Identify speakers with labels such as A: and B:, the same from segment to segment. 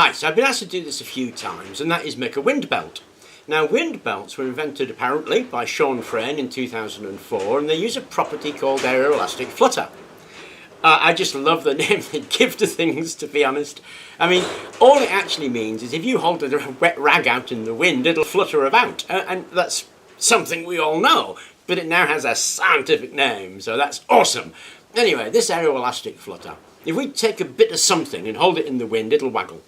A: Hi, so I've been asked to do this a few times, and that is make a wind belt. Now, wind belts were invented apparently by Sean Frayne in 2004, and they use a property called aeroelastic flutter. I just love the name they give to things, to be honest. I mean, all it actually means is if you hold a wet rag out in the wind, it'll flutter about, and that's something we all know, but it now has a scientific name, so that's awesome. Anyway, this aeroelastic flutter, if we take a bit of something and hold it in the wind, it'll waggle.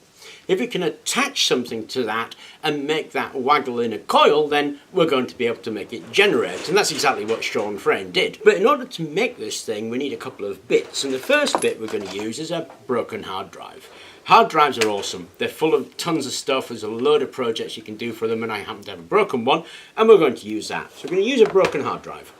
A: If we can attach something to that and make that waggle in a coil, then we're going to be able to make it generate. And that's exactly what Sean Frayne did. But in order to make this thing, we need a couple of bits. And the first bit we're going to use is a broken hard drive. Hard drives are awesome. They're full of tons of stuff. There's a load of projects you can do for them, and I happen to have a broken one, and we're going to use that. So we're going to use a broken hard drive.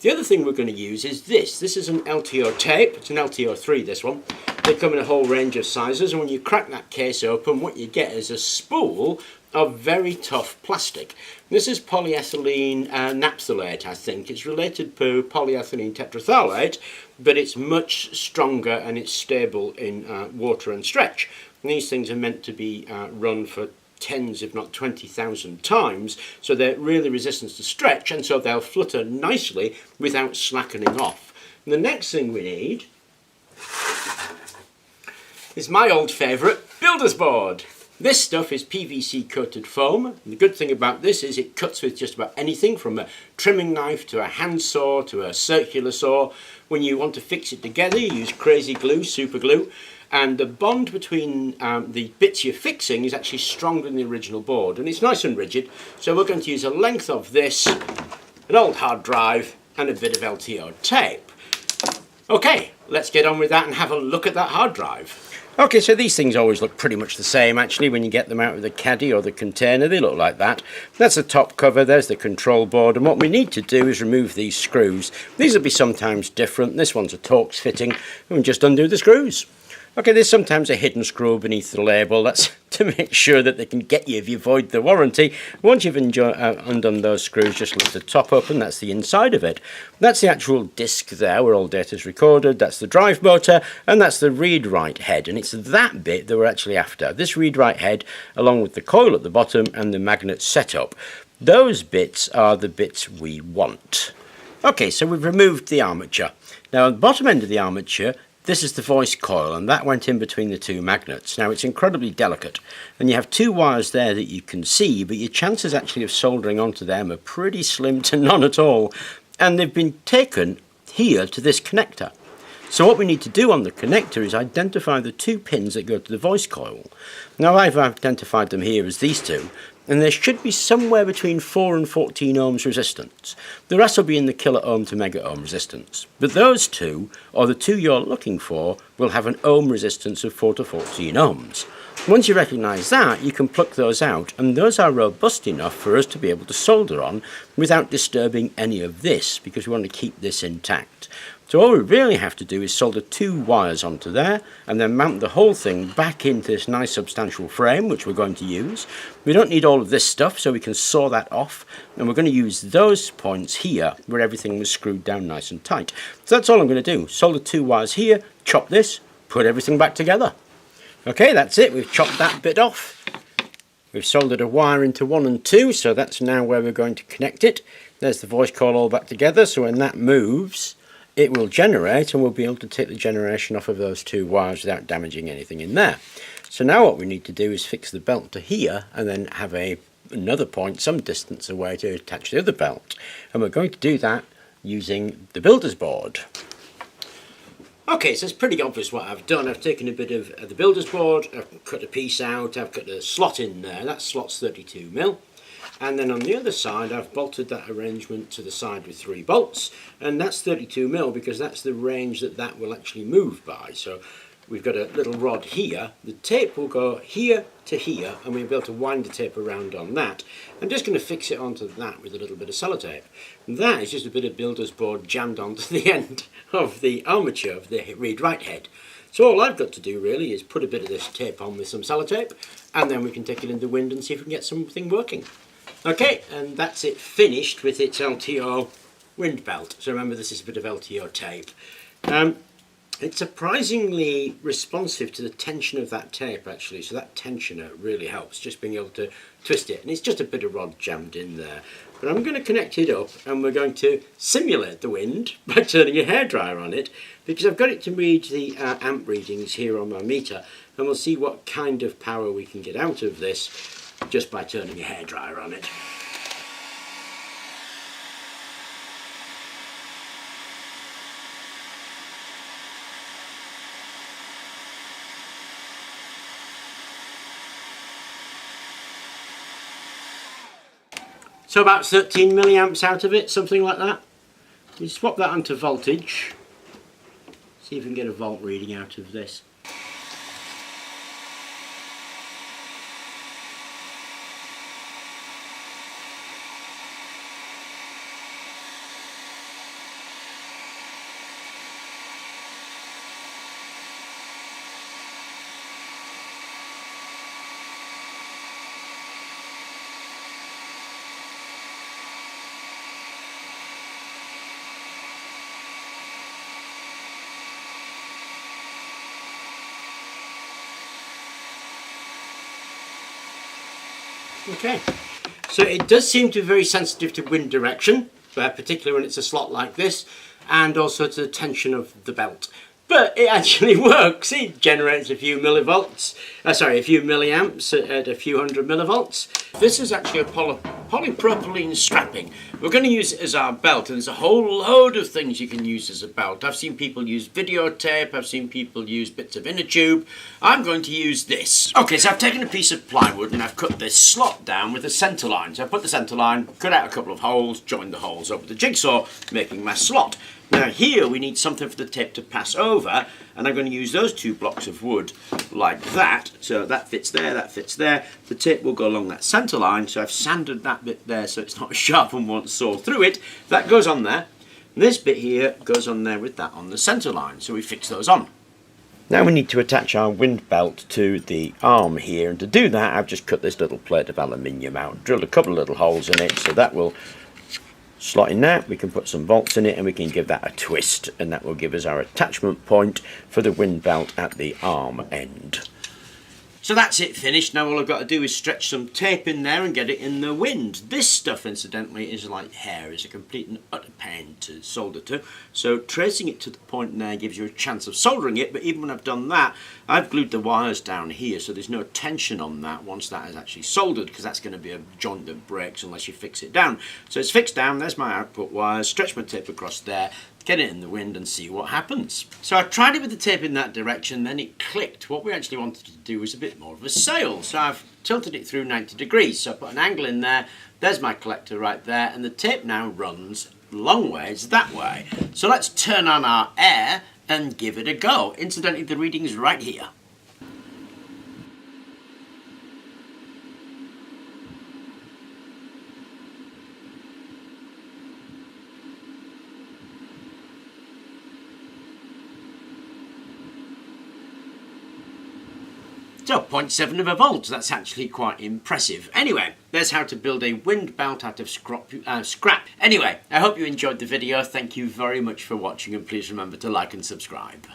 A: The other thing we're going to use is this. This is an LTO tape. It's an LTO3, this one. They come in a whole range of sizes, and when you crack that case open, what you get is a spool of very tough plastic. This is polyethylene naphthalate, I think. It's related to polyethylene tetraphthalate, but it's much stronger and it's stable in water and stretch. And these things are meant to be run for tens, if not 20,000 times, so they're really resistant to stretch, and so they'll flutter nicely without slackening off. And the next thing we need is my old favourite, builder's board. This stuff is PVC coated foam. And the good thing about this is it cuts with just about anything, from a trimming knife to a handsaw to a circular saw. When you want to fix it together, you use crazy glue, super glue, and the bond between the bits you're fixing is actually stronger than the original board, and it's nice and rigid. So we're going to use a length of this, an old hard drive, and a bit of LTO tape. Okay, let's get on with that and have a look at that hard drive. Okay, so these things always look pretty much the same actually when you get them out of the caddy or the container. They look like that. That's the top cover, there's the control board, and what we need to do is remove these screws. These will be sometimes different. This one's a Torx fitting, and we just undo the screws. Okay, there's sometimes a hidden screw beneath the label. That's to make sure that they can get you if you void the warranty. Once you've undone those screws, just lift the top up, and that's the inside of it. That's the actual disc there where all data is recorded. That's the drive motor, and that's the read-write head. And it's that bit that we're actually after. This read-write head, along with the coil at the bottom and the magnet setup. Those bits are the bits we want. Okay, so we've removed the armature. Now, at the bottom end of the armature, this is the voice coil, and that went in between the two magnets. Now, it's incredibly delicate, and you have two wires there that you can see, but your chances actually of soldering onto them are pretty slim to none at all. And they've been taken here to this connector. So what we need to do on the connector is identify the two pins that go to the voice coil. Now, I've identified them here as these two, and there should be somewhere between 4 and 14 ohms resistance. The rest will be in the kilo ohm to mega ohm resistance. But those two, or the two you're looking for, will have an ohm resistance of 4 to 14 ohms. Once you recognise that, you can pluck those out, and those are robust enough for us to be able to solder on without disturbing any of this, because we want to keep this intact. So all we really have to do is solder two wires onto there, and then mount the whole thing back into this nice substantial frame, which we're going to use. We don't need all of this stuff, so we can saw that off, and we're going to use those points here where everything was screwed down nice and tight. So that's all I'm going to do. Solder two wires here, chop this, put everything back together. Okay, that's it. We've chopped that bit off. We've soldered a wire into 1 and 2, so that's now where we're going to connect it. There's the voice coil all back together, so when that moves, it will generate, and we'll be able to take the generation off of those two wires without damaging anything in there. So now what we need to do is fix the belt to here, and then have another point some distance away to attach the other belt. And we're going to do that using the builder's board. Okay, so it's pretty obvious what I've done. I've taken a bit of the builder's board, I've cut a piece out, I've cut a slot in there. That slot's 32mm. And then on the other side, I've bolted that arrangement to the side with 3 bolts, and that's 32mm because that's the range that will actually move by. So we've got a little rod here. The tape will go here to here, and we'll be able to wind the tape around on that. I'm just going to fix it onto that with a little bit of sellotape. And that is just a bit of builder's board jammed onto the end of the armature of the read-write head. So all I've got to do really is put a bit of this tape on with some sellotape, and then we can take it in the wind and see if we can get something working. Okay, and that's it finished with its LTO wind belt. So remember, this is a bit of LTO tape. It's surprisingly responsive to the tension of that tape actually, so that tensioner really helps, just being able to twist it. And it's just a bit of rod jammed in there. But I'm going to connect it up and we're going to simulate the wind by turning a hairdryer on it, because I've got it to read the amp readings here on my meter, and we'll see what kind of power we can get out of this just by turning a hairdryer on it. So about 13 milliamps out of it, something like that. We swap that onto voltage. See if we can get a volt reading out of this. Okay, so it does seem to be very sensitive to wind direction, particularly when it's a slot like this, and also to the tension of the belt. But it actually works. It generates a few millivolts, a few milliamps at a few hundred millivolts. This is actually a polypropylene strapping. We're going to use it as our belt, and there's a whole load of things you can use as a belt. I've seen people use videotape, I've seen people use bits of inner tube. I'm going to use this. Okay, so I've taken a piece of plywood and I've cut this slot down with a centre line. So I put the centre line, cut out a couple of holes, joined the holes up with the jigsaw, making my slot. Now here we need something for the tape to pass over, and I'm going to use those two blocks of wood like that. So that fits there, that fits there. The tape will go along that centre line, so I've sanded that bit there so it's not sharp and won't saw through it. That goes on there. And this bit here goes on there with that on the centre line, so we fix those on. Now we need to attach our wind belt to the arm here, and to do that I've just cut this little plate of aluminium out, drilled a couple of little holes in it, so that will slot in there. We can put some bolts in it and we can give that a twist, and that will give us our attachment point for the wind belt at the arm end. So that's it finished. Now all I've got to do is stretch some tape in there and get it in the wind. This stuff incidentally is like hair. It's a complete and utter pain to solder to. So tracing it to the point there gives you a chance of soldering it, but even when I've done that, I've glued the wires down here so there's no tension on that once that is actually soldered, because that's going to be a joint that breaks unless you fix it down. So it's fixed down, there's my output wires, stretch my tape across there, get it in the wind and see what happens. So I tried it with the tape in that direction, then it clicked. What we actually wanted to do was a bit more of a sail, so I've tilted it through 90 degrees. So I put an angle in there, there's my collector right there, and the tape now runs long ways that way. So let's turn on our air and give it a go. Incidentally, the reading is right here. So 0.7 of a volt, that's actually quite impressive. Anyway, there's how to build a wind belt out of scrap. Anyway, I hope you enjoyed the video. Thank you very much for watching, and please remember to like and subscribe.